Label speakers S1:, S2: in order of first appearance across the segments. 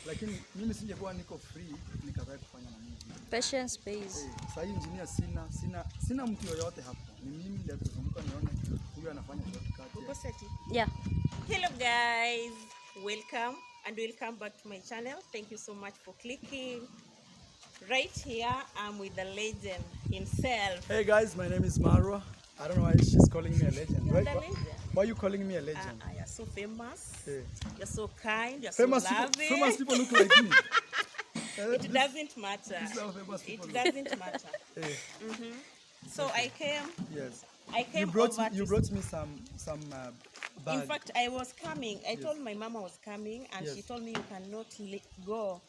S1: Lakini mimi singekuwa niko free nikataka kufanya na mimi.
S2: Patience pays.
S1: Sasa engineer sina mtu yoyote hapo. Ni mimi ndio kuzunguka nione huyu anafanya shortcut.
S2: Yeah.
S3: Hello guys, welcome and welcome back to my channel. Thank you so much for clicking. Right here, I'm with the legend himself.
S1: Hey guys, my name is Marwa. I don't know why she's calling me a legend.
S3: You're
S1: Right?
S3: the legend.
S1: Why are you calling me a legend?
S3: You're so famous.
S1: Hey.
S3: You're so kind. You're
S1: Famous
S3: so loving.
S1: famous people look like me.
S3: It doesn't matter.
S1: This is how famous people
S3: It
S1: look.
S3: doesn't matter.
S1: Hey.
S3: So I came.
S1: Yes.
S3: I came
S1: You brought
S3: over
S1: me some bag.
S3: In fact, I was coming. I told my mama I was coming, and she
S1: Yes.
S3: told me you cannot go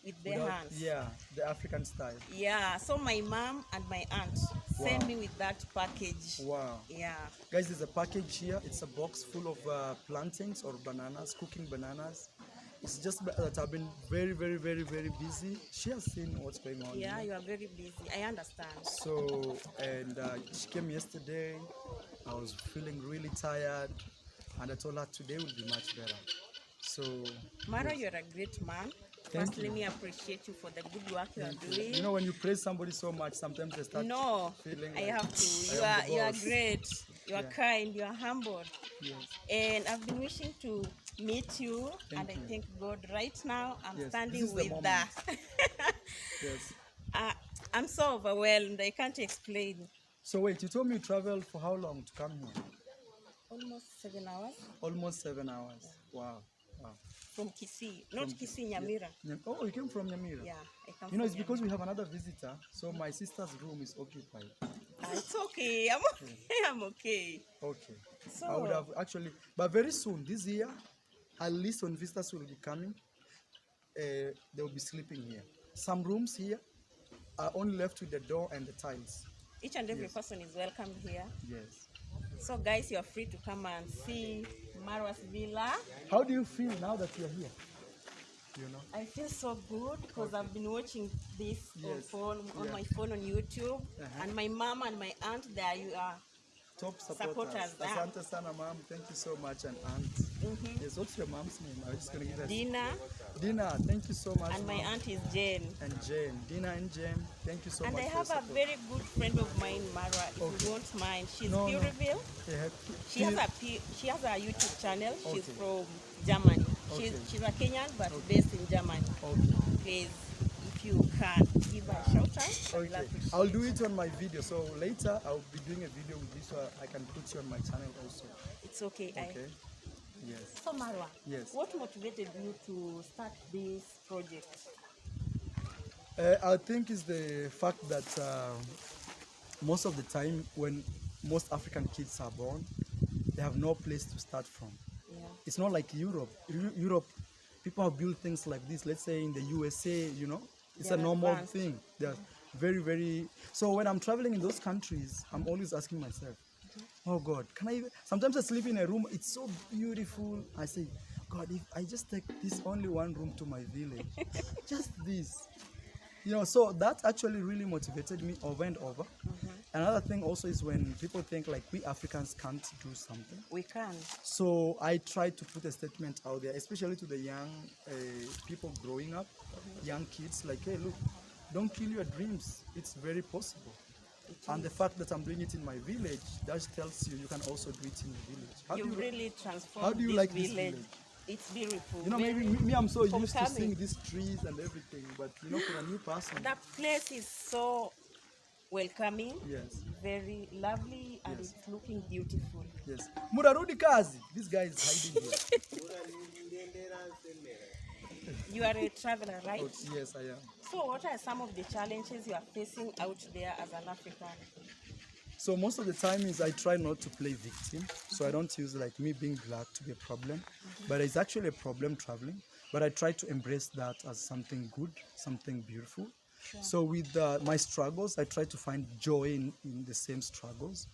S3: with bare
S1: Without-
S3: hands.
S1: Yeah, the African style.
S3: Yeah. So my mom and my aunt sent me with that package.
S1: Wow.
S3: Yeah.
S1: Guys, there's a package here. It's a box full of plantains or bananas, cooking bananas. It's just that I've been very busy. She has seen what's going on.
S3: Yeah,
S1: here.
S3: you are very busy. I understand.
S1: So, and she came yesterday. I was feeling really tired, and I told her today will be much better. So,
S3: Mara,
S1: yes.
S3: you're a great man.
S1: Thank
S3: Firstly,
S1: you.
S3: me appreciate you for the good work you are doing.
S1: You know, when you praise somebody so much, sometimes they start feeling
S3: I
S1: like
S3: have to. You
S1: I am
S3: are
S1: the
S3: you are
S1: boss.
S3: great. You are
S1: Yeah.
S3: kind. You are humble.
S1: Yes.
S3: And I've been wishing to meet you,
S1: Thank
S3: and
S1: you.
S3: I thank God right now I'm
S1: Yes,
S3: standing
S1: this is the
S3: with
S1: moment. Yes.
S3: I'm so overwhelmed. I can't explain.
S1: So wait, you told me you traveled for how long to come here?
S3: Almost 7 hours
S1: Almost 7 hours. Wow. Wow.
S3: from Kisii, not
S1: From
S3: Kisii, Nyamira.
S1: Oh, you came from Nyamira?
S3: Yeah, I come
S1: You know,
S3: from
S1: it's because
S3: Nyamira.
S1: we have another visitor, so my sister's room is occupied.
S3: It's okay. I'm okay. I'm okay.
S1: Okay.
S3: So
S1: I would have actually, but very soon, this year, at least when visitors will be coming, they will be sleeping here. Some rooms here are only left with the door and the tiles.
S3: each and every
S1: Yes.
S3: person is welcome here.
S1: Yes.
S3: So guys, you're free to come and see Marwa's villa.
S1: How do you feel now that you're here? You know?
S3: I feel so good because I've been watching this
S1: Yes.
S3: on
S1: Yeah.
S3: my phone on YouTube, and my mom and my aunt there. You are
S1: Top supporters.
S3: Supporters, yeah.
S1: Asante sana, mom. Thank you so much, and aunt. Yes, what's your mom's name? I'm just gonna give her.
S3: Dina,
S1: Dina, thank you so much.
S3: and my
S1: Mom.
S3: aunt is Jane.
S1: And Jane. Dina and Jane, thank you so
S3: And
S1: much.
S3: I
S1: for
S3: have
S1: your
S3: a
S1: support.
S3: very good friend of mine, Mara, if
S1: Okay.
S3: you won't mind. She's
S1: No, no.
S3: Pureville.
S1: Yeah,
S3: She has a YouTube channel. She's
S1: Okay.
S3: from Germany.
S1: Okay.
S3: She's a Kenyan but based in Germany.
S1: Okay.
S3: Please, if you can, give her a shout out. I will
S1: Okay,
S3: appreciate
S1: I'll do it on my video. So later I'll be doing a video with this, so I can put you on my channel also.
S3: It's okay.
S1: Okay. Yes.
S3: So Marwa,
S1: Yes.
S3: what motivated you to start this project?
S1: I think it's the fact that most of the time when most African kids are born, they have no place to start from.
S3: Yeah.
S1: It's not like Europe. Europe, people have built things like this. Let's say in the USA, you know, it's
S3: They're
S1: a normal
S3: advanced.
S1: thing. They're very. So when I'm traveling in those countries, I'm always asking myself, oh God, can I? Sometimes I sleep in a room. It's so beautiful. I say, God, if I just take this only one room to my village, just this. You know, so that actually really motivated me over and over. Another thing also is when people think like we Africans can't do something.
S3: We can.
S1: So I try to put a statement out there, especially to the young people growing up, young kids, like, hey, look, don't kill your dreams. It's very possible. And the fact that I'm doing it in my village, that tells you you can also do it in the village.
S3: You really transformed
S1: how do you
S3: this
S1: like this
S3: village.
S1: village?
S3: It's beautiful.
S1: You know,
S3: Very
S1: maybe me, I'm so used to
S3: welcoming.
S1: seeing these trees and everything, but you know, for a new person,
S3: That place is so welcoming,
S1: yes,
S3: very lovely, and
S1: Yes.
S3: it's looking beautiful.
S1: yes. Murarudi kazi. This guy is hiding here.
S3: You are a traveler, right?
S1: Oh, yes, I am.
S3: So what are some of the challenges you are facing out there as an African?
S1: So most of the time is I try not to play victim. So I don't use like me being black to be a problem, but it's actually a problem traveling. But I try to embrace that as something good, something beautiful.
S3: Sure.
S1: So with my struggles, I try to find joy in the same struggles.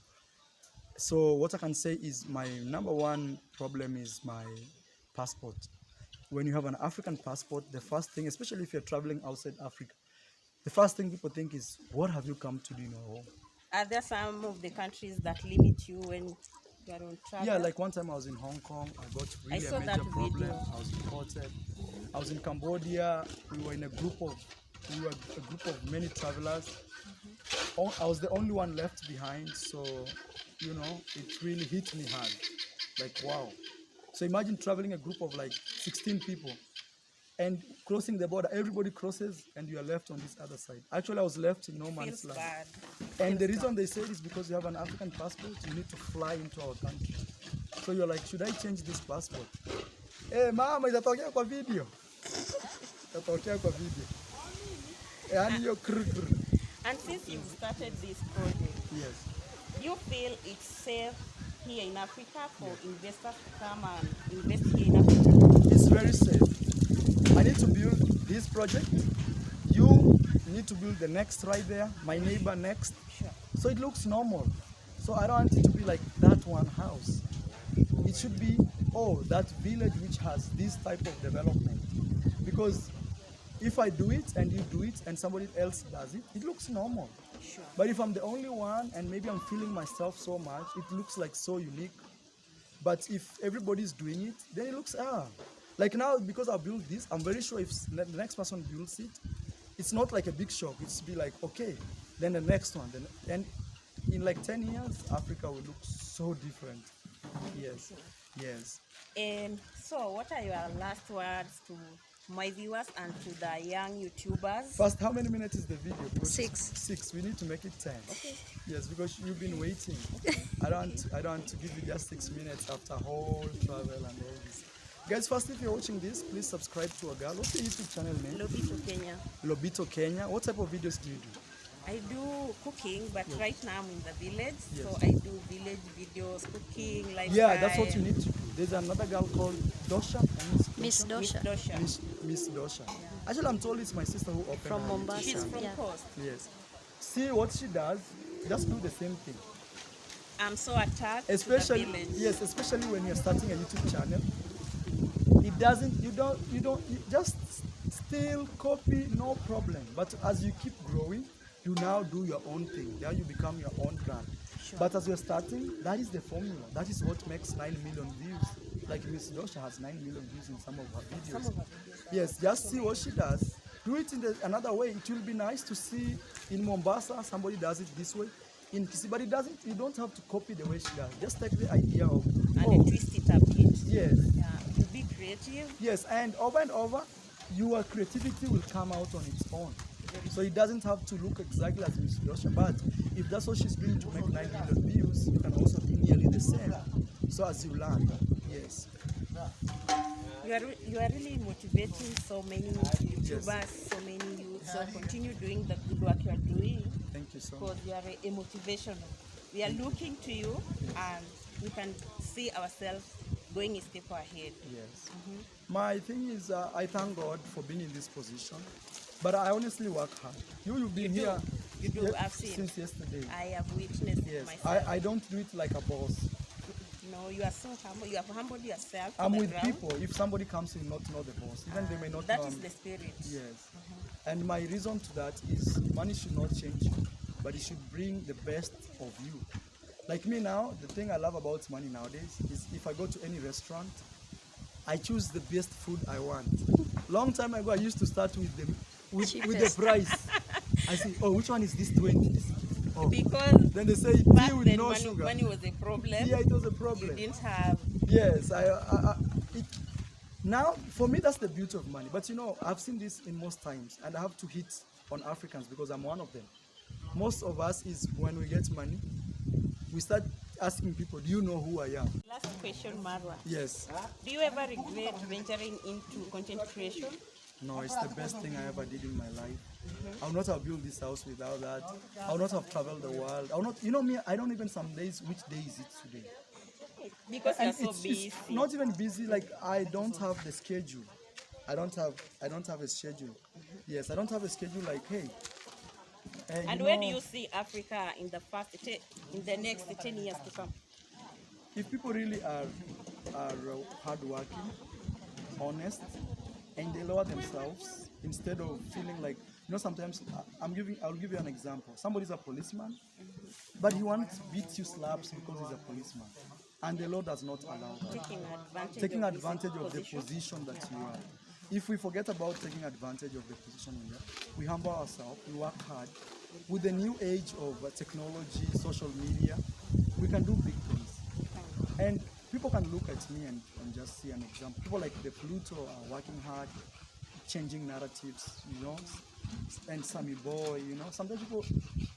S1: So what I can say is my number one problem is my passport. When you have an African passport, the first thing, especially if you're traveling outside Africa, the first thing people think is, what have you come to do in your home?
S3: Are there some of the countries that limit you when You are on travel.
S1: Yeah, like one time I was in Hong Kong. I got really
S3: saw
S1: a major
S3: that
S1: problem.
S3: video.
S1: I was deported. I was in Cambodia. We were a group of many travelers. I was the only one left behind, so it really hit me hard. Like wow. So imagine traveling a group of like 16 people and crossing the border. Everybody crosses and you are left on this other side. Actually, I was left in no man's
S3: Feels
S1: land.
S3: bad.
S1: And the
S3: Feels
S1: reason they said is because you have an African passport, you need to fly into our country. So you're like, should I change this passport? Hey, mama, itatokea kwa video. Itatokea kwa video. Yani hiyo krr.
S3: And since you started this project,
S1: Yes.
S3: you feel it's safe here in Africa for investors to come and invest here in Africa?
S1: It's very safe. I need to build this project. You need to build the next right there. My neighbor next.
S3: Sure.
S1: So it looks normal. So I don't want it to be like that one house. It should be, oh, that village which has this type of development. Because if I do it and you do it and somebody else does it, it looks normal.
S3: Sure.
S1: But if I'm the only one and maybe I'm feeling myself so much, it looks like so unique. But if everybody's doing it, then it looks, like now, because I built this, I'm very sure if the next person builds it, it's not like a big shock. It's be like, okay, then the next one. And in like 10 years, Africa will look so different. Yes, yes.
S3: And so, what are your last words to my viewers and to the young YouTubers?
S1: First, how many minutes is the video? Because
S2: 6.
S1: 6. We need to make it 10.
S3: Okay.
S1: Yes, because you've been waiting. I don't want to give you just 6 minutes after whole travel and all this. Guys, first, if you're watching this, please subscribe to our girl. What's the YouTube channel name?
S3: Lobito Kenya.
S1: Lobito Kenya. What type of videos do you do?
S3: I do cooking, but right now I'm in the village,
S1: Yes.
S3: so I do village videos, cooking, lifestyle.
S1: Yeah, that's what you need to do. There's another girl called Dosha.
S2: Miss Dosha.
S3: Dosha.
S1: Miss Dosha. Actually, I'm told it's my sister who opened
S2: From
S1: her YouTube
S2: Mombasa.
S3: She's from
S2: Yeah.
S3: Coast.
S1: Yes. See what she does. Just do the same thing.
S3: I'm so attached
S1: Especially
S3: to the village.
S1: yes, especially when you're starting a YouTube channel. It doesn't. You just still copy, no problem. But as you keep growing, you now do your own thing. There you become your own brand.
S3: Sure.
S1: But as you're starting, that is the formula. That is what makes 9 million views. Like Miss Dosha has 9 million views in some of her videos.
S3: Some of her videos.
S1: Yes, just see what she does. Do it in another way. It will be nice to see in Mombasa somebody does it this way. In Kisi, but it doesn't. You don't have to copy the way she does. Just take the idea of
S3: And then twist it up a bit.
S1: yes,
S3: Yeah, to be creative.
S1: yes, and over, your creativity will come out on its own. So it doesn't have to look exactly as Miss Dosha. But if that's what she's doing to make 9 million views, you can also do nearly the same. So as you learn, yes.
S3: You are really motivating so many YouTubers, so many youth. So continue doing the good work you are doing.
S1: Thank you so
S3: Because
S1: much.
S3: you are a motivation. We are looking to you, and we can see ourselves going a step ahead.
S1: Yes. My thing is, I thank God for being in this position, but I honestly work hard. You've been here
S3: You do. I've seen.
S1: since yesterday.
S3: I have witnessed
S1: Yes,
S3: myself.
S1: I don't do it like a boss.
S3: No, you are so humble. You have humbled yourself. to
S1: I'm
S3: the
S1: with
S3: ground.
S1: people. If somebody comes in, not know the boss, even they may not
S3: That
S1: know.
S3: is the spirit.
S1: Yes. And my reason to that is money should not change you, but it should bring the best of you. Like me now, the thing I love about money nowadays is if I go to any restaurant, I choose the best food I want. Long time ago, I used to start with the
S2: Cheapest.
S1: price. I say, oh, which one is this 20? Oh.
S3: Because
S1: Then they say
S3: back
S1: tea with
S3: then
S1: no
S3: money,
S1: sugar.
S3: money was a problem.
S1: Yeah, it was a
S3: You
S1: problem.
S3: didn't have.
S1: Yes, now for me that's the beauty of money. But I've seen this in most times, and I have to hit on Africans because I'm one of them. Most of us is when we get money, we start asking people, do you know who I am?
S3: Last question, Marwa.
S1: Yes.
S3: Do you ever regret venturing into content creation?
S1: No, it's the best thing I ever did in my life. I would not have built this house without that. I would not have traveled the world. I would not, me, I don't even some days, which day is it today?
S3: Because you're
S1: And
S3: so busy.
S1: it's not even busy, like I don't have the schedule. I don't have a schedule. Yes, I don't have a schedule like, hey.
S3: And where do you see Africa in the next 10 years to come?
S1: If people really are hardworking, honest, and they lower themselves instead of feeling like, sometimes I'll give you an example. Somebody's a policeman, but he wants to beat you slaps because he's a policeman. And the Lord does not allow that.
S3: Taking
S1: Taking
S3: advantage
S1: advantage of the position that you are. If we forget about taking advantage of the position we are, we humble ourselves, we work hard. With the new age of technology, social media, we can do big things. And people can look at me and just see an example. People like the Pluto are working hard, changing narratives, you know, and Sammy Boy, you know. Sometimes people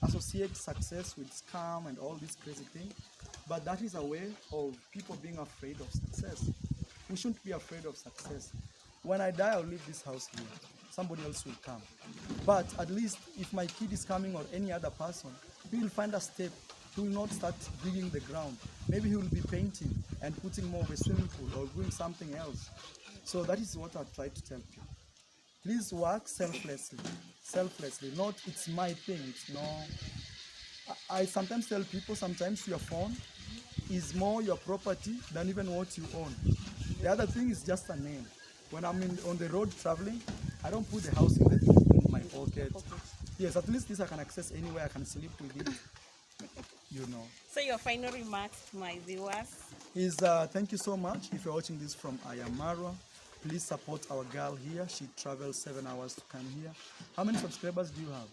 S1: associate success with scam and all these crazy things, but that is a way of people being afraid of success. We shouldn't be afraid of success. When I die, I'll leave this house here. Somebody else will come. But at least if my kid is coming or any other person, he will find a step. He will not start digging the ground. Maybe he will be painting and putting more of a swimming pool or doing something else. So that is what I try to tell people. Please work selflessly. Selflessly. Not it's my thing. It's no. I sometimes tell people sometimes your phone is more your property than even what you own. The other thing is just a name. When I'm on the road traveling, I don't put the house in my pocket. Yes, at least this I can access anywhere. I can sleep with it. You know.
S3: So your final remarks to my viewers
S1: is thank you so much. If you're watching this from iammarwa, please support our girl here. She travels 7 hours to come here. How many subscribers do you have?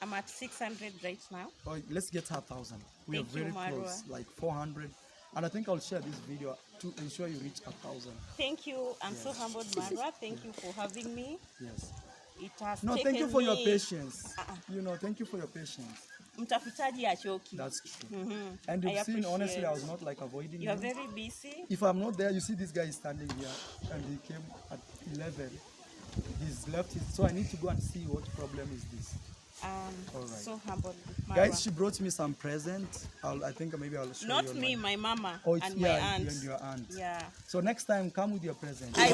S3: I'm at 600 right now.
S1: Oh, let's get her 1,000. We are very close, like 400. And I think I'll share this video to ensure you reach 1,000.
S3: Thank you. I'm so humbled, Marwa. Thank you for having me.
S1: Yes.
S3: It has
S1: no,
S3: taken
S1: thank you for
S3: me...
S1: your patience. You know, thank you for your patience.
S3: Mtafutaji achoki.
S1: That's true. And you've seen, honestly, I was not like avoiding you.
S3: You're very busy.
S1: If I'm not there, you see this guy is standing here, and he came at 11. He's left his, so I need to go and see what problem is this. All right.
S3: So humbled, Marwa.
S1: Guys, she brought me some present. I think maybe I'll show you.
S3: Not me, my mama and
S1: yeah,
S3: my aunt.
S1: And your aunt.
S3: Yeah.
S1: So next time, come with your present.
S3: I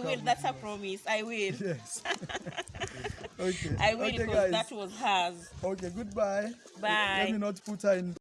S3: will. That's a promise. I will.
S1: Yes. Okay.
S3: I will,
S1: okay,
S3: because
S1: guys.
S3: that was hers.
S1: Okay, goodbye.
S3: Bye.
S1: Let me not put her in.